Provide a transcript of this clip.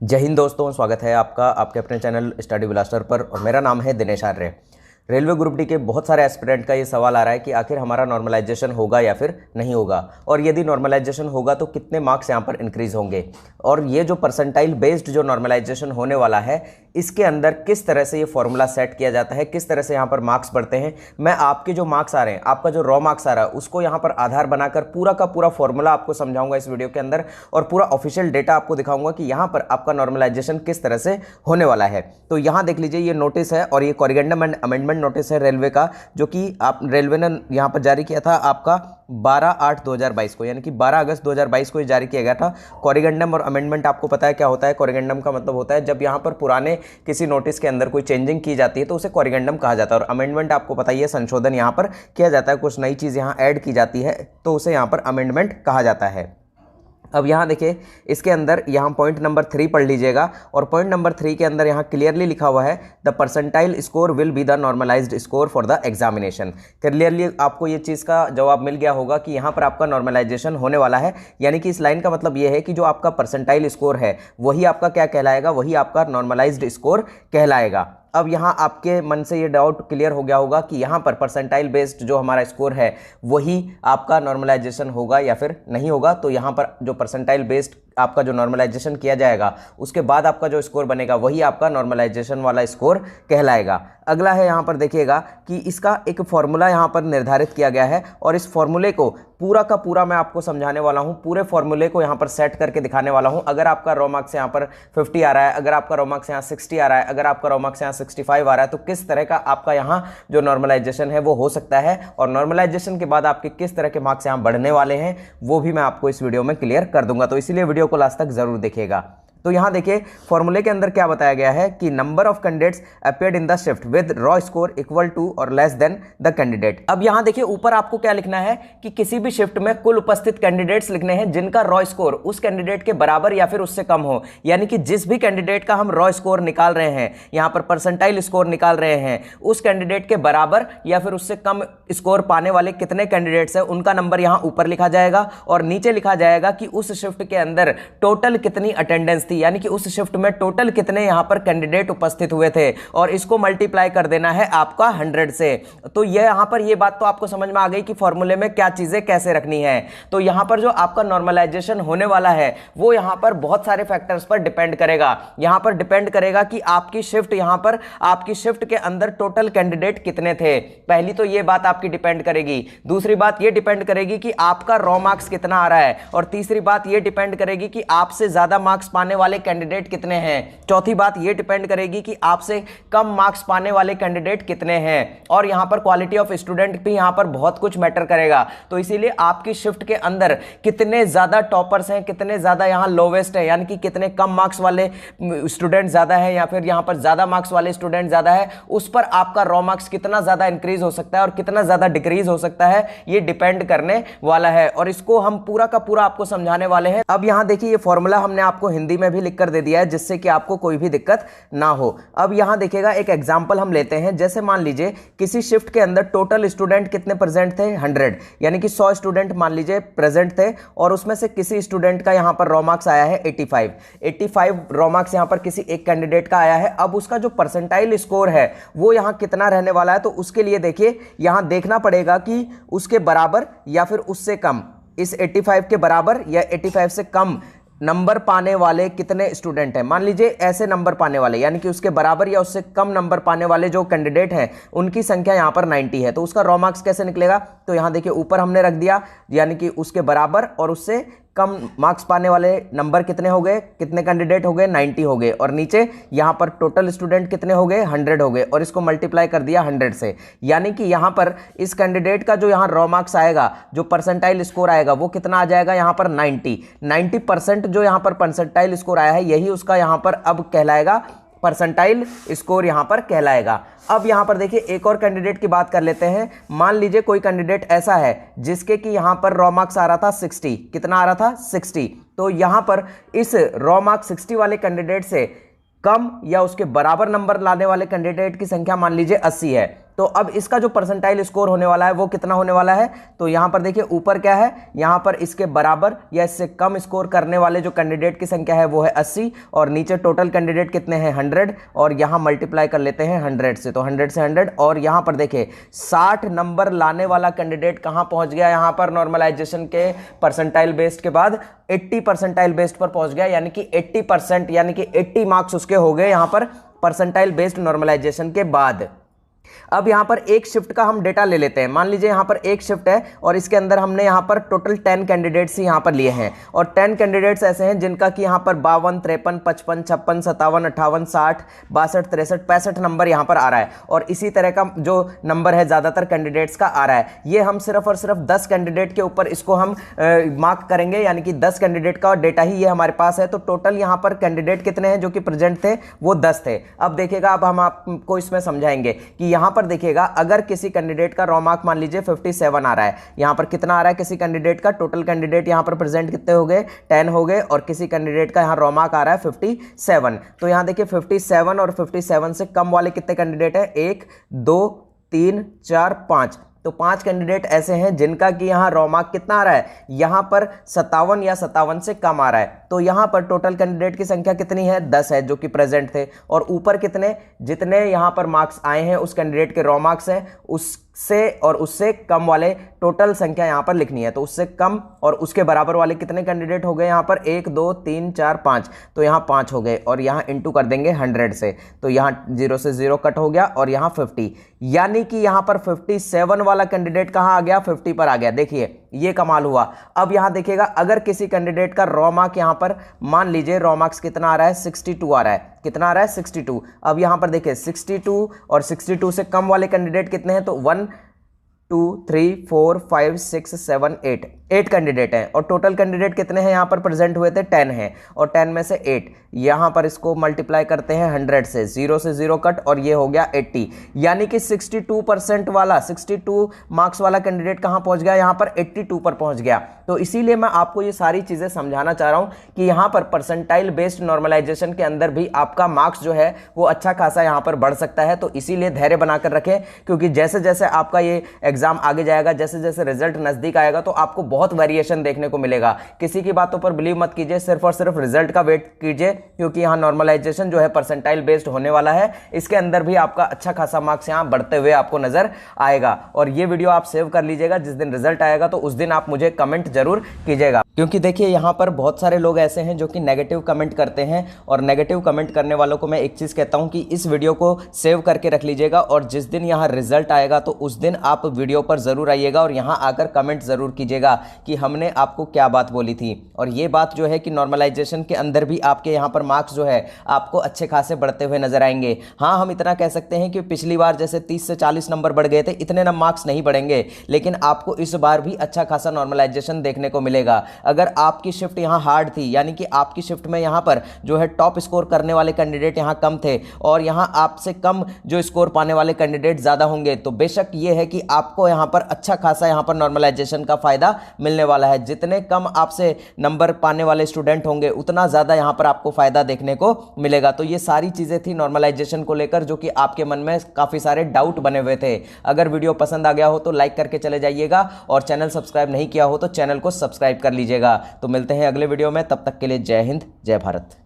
जय हिंद दोस्तों, स्वागत है आपका आपके अपने चैनल स्टडी ब्लास्टर पर। और मेरा नाम है दिनेश आर्य। रेलवे ग्रुप डी के बहुत सारे एस्पिरेंट का ये सवाल आ रहा है कि आखिर हमारा नॉर्मलाइजेशन होगा या फिर नहीं होगा, और यदि नॉर्मलाइजेशन होगा तो कितने मार्क्स यहाँ पर इंक्रीज होंगे, और ये जो परसेंटाइल बेस्ड जो नॉर्मलाइजेशन होने वाला है इसके अंदर किस तरह से ये फॉर्मूला सेट किया जाता है, किस तरह से यहाँ पर मार्क्स बढ़ते हैं। मैं आपके जो मार्क्स आ रहे हैं, आपका जो रॉ मार्क्स आ रहा है उसको यहाँ पर आधार बनाकर पूरा का पूरा फॉर्मूला आपको समझाऊंगा इस वीडियो के अंदर, और पूरा ऑफिशियल डेटा आपको दिखाऊंगा कि यहाँ पर आपका नॉर्मलाइजेशन किस तरह से होने वाला है। तो यहाँ देख लीजिए, ये नोटिस है और ये कॉरिगेंडम एंड अमेंडमेंट नोटिस है रेलवे का, जो कि आप रेलवे ने यहाँ पर जारी किया था आपका 12/8/2022 को, यानी कि 12 अगस्त 2022 को ये जारी किया गया था। कॉरिगेंडम और अमेंडमेंट आपको पता है क्या होता है। कॉरिगेंडम का मतलब होता है जब यहाँ पर पुराने किसी नोटिस के अंदर कोई चेंजिंग की जाती है तो उसे कॉरिगेंडम कहा जाता है, और अमेंडमेंट आपको पता ही है संशोधन यहाँ पर किया जाता है, कुछ नई चीज़ यहाँ ऐड की जाती है तो उसे यहाँ पर अमेंडमेंट कहा जाता है। अब यहाँ देखिए, इसके अंदर यहाँ पॉइंट नंबर 3 पढ़ लीजिएगा, और पॉइंट नंबर 3 के अंदर यहाँ क्लियरली लिखा हुआ है the percentile score will be the normalized score for the examination. Clearly आपको ये चीज़ का जवाब मिल गया होगा कि यहाँ पर आपका नॉर्मलाइजेशन होने वाला है, यानी कि इस लाइन का मतलब ये है कि जो आपका परसेंटाइल स्कोर है वही आपका क्या कहलाएगा, वही आपका नॉर्मलाइज्ड स्कोर कहलाएगा। अब यहाँ आपके मन से ये डाउट क्लियर हो गया होगा कि यहाँ पर परसेंटाइल बेस्ड जो हमारा स्कोर है वही आपका नॉर्मलाइजेशन होगा या फिर नहीं होगा। तो यहाँ पर जो परसेंटाइल बेस्ड आपका जो नॉर्मलाइजेशन किया जाएगा उसके बाद आपका जो स्कोर बनेगा वही आपका नॉर्मलाइजेशन वाला स्कोर कहलाएगा। अगला है, यहाँ पर देखिएगा कि इसका एक फॉर्मूला यहाँ पर निर्धारित किया गया है, और इस फॉर्मूले को पूरा का पूरा मैं आपको समझाने वाला हूँ, पूरे फॉर्मूले को यहाँ पर सेट करके दिखाने वाला हूँ। अगर आपका रॉ मार्क्स यहाँ पर 50 आ रहा है, अगर आपका रॉ मार्क्स यहाँ 60 आ रहा है, अगर आपका रॉ मार्क्स यहाँ 65 आ रहा है, तो किस तरह का आपका यहाँ जो नॉर्मलाइजेशन है वो हो सकता है, और नॉर्मलाइजेशन के बाद आपके किस तरह के मार्क्स यहाँ बढ़ने वाले हैं वो भी मैं आपको इस वीडियो में क्लियर कर दूंगा। तो इसीलिए वीडियो को लास्ट तक जरूर देखिएगा। तो यहां देखिए, फॉर्मूले के अंदर क्या बताया गया है कि number of candidates appeared in the shift with raw score equal to और लेस देन द कैंडिडेट। अब यहां देखिए, ऊपर आपको क्या लिखना है कि किसी भी शिफ्ट में कुल उपस्थित कैंडिडेट्स लिखने हैं जिनका रॉ स्कोर उस कैंडिडेट के बराबर या फिर उससे कम हो, यानी कि जिस भी कैंडिडेट का हम रॉ स्कोर निकाल रहे हैं, यहां पर परसेंटाइल स्कोर निकाल रहे हैं, उस कैंडिडेट के बराबर या फिर उससे कम स्कोर पाने वाले कितने कैंडिडेट्स हैं उनका नंबर यहां ऊपर लिखा जाएगा, और नीचे लिखा जाएगा कि उस शिफ्ट के अंदर टोटल कितनी अटेंडेंस थी, यानी कि उस शिफ्ट में टोटल कितने यहां पर कैंडिडेट उपस्थित हुए थे, और इसको मल्टीप्लाई कर देना है आपका 100 से। तो ये यहां पर ये बात तो आपको समझ में आ गई कि फॉर्मूले में क्या चीजें कैसे रखनी है। तो यहां पर जो आपका नॉर्मलाइजेशन होने वाला है वो यहां पर बहुत सारे फैक्टर्स पर डिपेंड करेगा। यहां पर डिपेंड करेगा कि आपकी शिफ्ट, यहां पर आपकी शिफ्ट के अंदर टोटल कैंडिडेट कितने थे, पहली तो ये बात आपकी डिपेंड करेगी। दूसरी बात ये डिपेंड करेगी कि आपका रॉ मार्क्स कितना आ रहा है, और तीसरी बात ये डिपेंड करेगी कि आपसे ज्यादा मार्क्स पाने वाले कैंडिडेट कितने हैं। चौथी बात यह डिपेंड करेगी कि आपसे कम मार्क्स पाने वाले कैंडिडेट कितने हैं, और यहां पर क्वालिटी ऑफ स्टूडेंट भी यहां पर बहुत कुछ मैटर करेगा। तो इसीलिए आपकी शिफ्ट के अंदर कितने ज्यादा टॉपर्स हैं, कितने ज्यादा यहां लोवेस्ट है, यानी कि कितने कम मार्क्स वाले स्टूडेंट ज्यादा है या फिर यहां पर ज्यादा मार्क्स वाले स्टूडेंट ज्यादा है, उस पर आपका रॉ मार्क्स कितना ज्यादा इंक्रीज हो सकता है और कितना ज्यादा डिक्रीज हो सकता है, यह डिपेंड करने वाला है, और इसको हम पूरा का पूरा आपको समझाने वाले हैं। अब यहां देखिए, ये फॉर्मूला हमने आपको हिंदी में भी लिख कर दे दिया है जिससे कि आपको कोई भी दिक्कत ना हो। अब यहां देखिएगा, एक एग्जांपल हम लेते हैं। जैसे मान लीजिए किसी शिफ्ट के अंदर टोटल स्टूडेंट कितने प्रेजेंट थे, 100, यानी कि 100 स्टूडेंट मान लीजिए प्रेजेंट थे, और उसमें से किसी स्टूडेंट का यहां पर रॉ मार्क्स आया है 85 रॉ मार्क्स यहां पर किसी एक कैंडिडेट का आया है। अब उसका जो परसेंटाइल स्कोर है वो यहां कितना रहने वाला है, तो उसके लिए देखिए यहां देखना पड़ेगा कि उसके बराबर या फिर उससे कम, इस 85 के बराबर या 85 से कम नंबर पाने वाले कितने स्टूडेंट हैं। मान लीजिए ऐसे नंबर पाने वाले, यानी कि उसके बराबर या उससे कम नंबर पाने वाले जो कैंडिडेट हैं उनकी संख्या यहां पर 90 है। तो उसका रॉ मार्क्स कैसे निकलेगा, तो यहां देखिए ऊपर हमने रख दिया, यानी कि उसके बराबर और उससे कम मार्क्स पाने वाले नंबर कितने हो गए, कितने कैंडिडेट हो गए, 90 हो गए, और नीचे यहां पर टोटल स्टूडेंट कितने हो गए, 100 हो गए, और इसको मल्टीप्लाई कर दिया 100 से, यानी कि यहां पर इस कैंडिडेट का जो यहां रॉ मार्क्स आएगा, जो परसेंटाइल स्कोर आएगा वो कितना आ जाएगा यहां पर 90% जो यहां पर परसेंटाइल स्कोर आया है यही उसका यहां पर अब कहलाएगा परसेंटाइल स्कोर यहां पर कहलाएगा। अब यहां पर देखिए एक और कैंडिडेट की बात कर लेते हैं। मान लीजिए कोई कैंडिडेट ऐसा है जिसके कि यहां पर रॉ मार्क्स आ रहा था 60, कितना आ रहा था 60, तो यहां पर इस रॉ मार्क्स 60 वाले कैंडिडेट से कम या उसके बराबर नंबर लाने वाले कैंडिडेट की संख्या मान लीजिए 80 है। तो अब इसका जो परसेंटाइल स्कोर होने वाला है वो कितना होने वाला है, तो यहां पर देखिए ऊपर क्या है, यहां पर इसके बराबर या इससे कम स्कोर करने वाले जो कैंडिडेट की संख्या है वो है 80 और नीचे टोटल कैंडिडेट कितने हैं 100 और यहां मल्टीप्लाई कर लेते हैं 100 से, तो 100 से 100 और यहां पर देखिए 60 नंबर लाने वाला कैंडिडेट कहां पहुंच गया, यहां पर नॉर्मलाइजेशन के परसेंटाइल बेस्ड के बाद 80 परसेंटाइल बेस्ड पर पहुंच गया, यानी कि 80% यानी कि 80 मार्क्स उसके हो गए यहां पर परसेंटाइल बेस्ड नॉर्मलाइजेशन के बाद। अब यहां पर एक शिफ्ट का हम डेटा ले लेते हैं। मान लीजिए यहां पर एक शिफ्ट है और इसके अंदर हमने यहां पर टोटल 10 कैंडिडेट्स ही यहां पर लिए हैं और 10 कैंडिडेट्स ऐसे हैं जिनका कि यहां पर 52, 53, 55, 56, 57, 58, 60, 62, 63, 65 नंबर यहां पर आ रहा है और इसी तरह का जो नंबर है ज्यादातर कैंडिडेट्स का आ रहा है। ये हम सिर्फ और सिर्फ 10 कैंडिडेट के ऊपर इसको हम मार्क करेंगे, यानी कि 10 कैंडिडेट का डेटा ही ये हमारे पास है। तो टोटल यहां पर कैंडिडेट कितने हैं जो कि प्रेजेंट थे, वो 10 थे। अब देखिएगा, अब हम आपको इसमें समझाएंगे कि यहां पर देखिएगा अगर किसी कैंडिडेट का रॉ मार्क मान लीजिए 57 आ रहा है, यहां पर कितना आ रहा है किसी कैंडिडेट का, टोटल कैंडिडेट यहां पर प्रेजेंट कितने हो गए 10 हो गए और किसी कैंडिडेट का यहां रॉ मार्क आ रहा है 57। तो यहां देखिए 57 और 57 से कम वाले कितने कैंडिडेट है, 1 2 3 4 5, तो 5 कैंडिडेट ऐसे हैं जिनका कि यहां रॉ मार्क कितना आ रहा है, यहां पर 57 या 57 से कम आ रहा है। तो यहां पर टोटल कैंडिडेट की संख्या कितनी है, 10 है जो कि प्रेजेंट थे और ऊपर कितने, जितने यहां पर मार्क्स आए हैं उस कैंडिडेट के रॉ मार्क्स हैं उससे और उससे कम वाले टोटल संख्या यहां पर लिखनी है। तो उससे कम और उसके बराबर वाले कितने कैंडिडेट हो गए यहां पर, 1 2 3 4 5, तो यहां 5 हो गए और यहां इंटू कर देंगे 100 से, तो यहां 0 से 0 कट हो गया और यहां 50, यानी कि यहां पर 57 वाला कैंडिडेट कहां आ गया, 50 पर आ गया। देखिए ये कमाल हुआ। अब यहां देखिएगा अगर किसी कैंडिडेट का रॉ मार्क यहां पर मान लीजिए रॉ मार्क्स कितना आ रहा है, 62 आ रहा है, कितना आ रहा है 62। अब यहां पर देखिए 62 और 62 से कम वाले कैंडिडेट कितने हैं, तो 1 2 3 4 5 6 7 8 कैंडिडेट हैं और टोटल कैंडिडेट कितने हैं यहां पर प्रेजेंट हुए थे 10 हैं और 10 में से 8, यहां पर इसको मल्टीप्लाई करते हैं 100 से, 0 से 0 कट और ये हो गया 80, यानी कि 62% वाला 62 मार्क्स वाला कैंडिडेट कहां पहुंच गया, यहां पर 82 पर पहुंच गया। तो इसीलिए मैं आपको ये सारी चीजें समझाना चाह रहा हूं कि यहां पर परसेंटाइल बेस्ड नॉर्मलाइजेशन के अंदर भी आपका मार्क्स जो है वो अच्छा खासा यहां पर बढ़ सकता है। तो इसीलिए धैर्य बनाकर रखें, क्योंकि जैसे जैसे आपका ये एग्जाम आगे जाएगा, जैसे जैसे रिजल्ट नजदीक आएगा तो आपको बहुत वेरिएशन देखने को मिलेगा। किसी की बातों पर बिलीव मत कीजिए, सिर्फ और सिर्फ रिजल्ट का वेट कीजिए, क्योंकि यहां नॉर्मलाइजेशन जो है परसेंटाइल बेस्ड होने वाला है। इसके अंदर भी आपका अच्छा खासा मार्क्स यहां बढ़ते हुए आपको नजर आएगा। और ये वीडियो आप सेव कर लीजिएगा, जिस दिन रिजल्ट आएगा तो उस दिन आप मुझे कमेंट जरूर कीजिएगा, क्योंकि देखिए यहां पर बहुत सारे लोग ऐसे हैं जो कि नेगेटिव कमेंट करते हैं और नेगेटिव कमेंट करने वालों को मैं एक चीज कहता हूं कि इस वीडियो को सेव करके रख लीजिएगा और जिस दिन यहां रिजल्ट आएगा तो उस दिन आप वीडियो पर जरूर आइएगा और यहां आकर कमेंट जरूर कीजिएगा कि हमने आपको क्या बात बोली थी। और ये बात जो है कि नॉर्मलाइजेशन के अंदर भी आपके यहां पर मार्क्स जो है आपको अच्छे खासे बढ़ते हुए नजर आएंगे। हाँ, हम इतना कह सकते हैं कि पिछली बार जैसे 30 से 40 नंबर बढ़ गए थे, इतने मार्क्स नहीं बढ़ेंगे, लेकिन आपको इस बार भी अच्छा खासा नॉर्मलाइजेशन देखने को मिलेगा। अगर आपकी शिफ्ट यहां हार्ड थी, यानी कि आपकी शिफ्ट में यहां पर जो है टॉप स्कोर करने वाले कैंडिडेट यहां कम थे और यहां आपसे कम जो स्कोर पाने वाले कैंडिडेट ज्यादा होंगे, तो बेशक ये है कि आपको यहां पर अच्छा खासा यहां पर नॉर्मलाइजेशन का फायदा मिलने वाला है। जितने कम आपसे नंबर पाने वाले स्टूडेंट होंगे उतना ज्यादा यहां पर आपको फायदा देखने को मिलेगा। तो ये सारी चीजें थी नॉर्मलाइजेशन को लेकर जो कि आपके मन में काफी सारे डाउट बने हुए थे। अगर वीडियो पसंद आ गया हो तो लाइक करके चले जाइएगा और चैनल सब्सक्राइब नहीं किया हो तो चैनल को सब्सक्राइब कर लीजिएगा। तो मिलते हैं अगले वीडियो में, तब तक के लिए जय हिंद, जय भारत।